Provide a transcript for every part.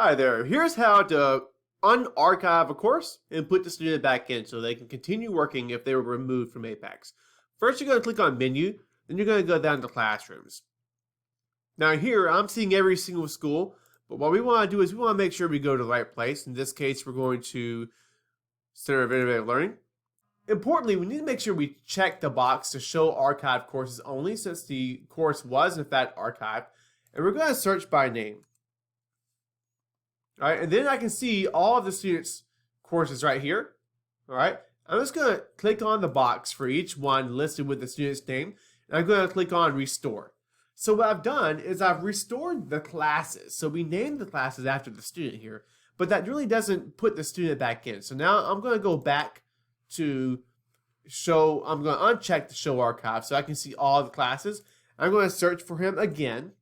Hi there. Here's how to unarchive a course and put the student back in so they can continue working if they were removed from Apex. First, you're going to click on Menu, then you're going to go down to Classrooms. Now here, I'm seeing every single school, but what we want to do is we want to make sure we go to the right place. In this case, we're going to Center of Innovative Learning. Importantly, we need to make sure we check the box to show archived courses only, since the course was in fact archived. And we're going to search by name. All right, and then I can see all of the students' courses right here. All right, I'm just going to click on the box for each one listed with the student's name, and I'm going to click on Restore. So what I've done is I've restored the classes. So we named the classes after the student here, but that really doesn't put the student back in. So now I'm going to go back to show, I'm going to uncheck the Show Archive so I can see all the classes. I'm going to search for him again.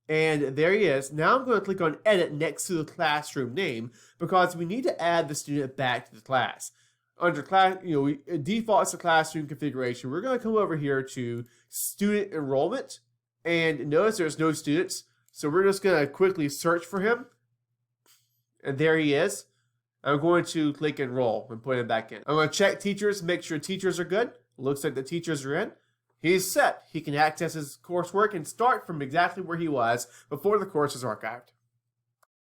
And there he is. Now I'm going to click on Edit next to the classroom name because we need to add the student back to the class. Under class, it defaults to classroom configuration. We're going to come over here to Student Enrollment, and notice there's no students. So we're just going to quickly search for him, and there he is. I'm going to click Enroll and put him back in. I'm going to check teachers, make sure teachers are good. Looks like the teachers are in. He's set. He can access his coursework and start from exactly where he was before the course is archived.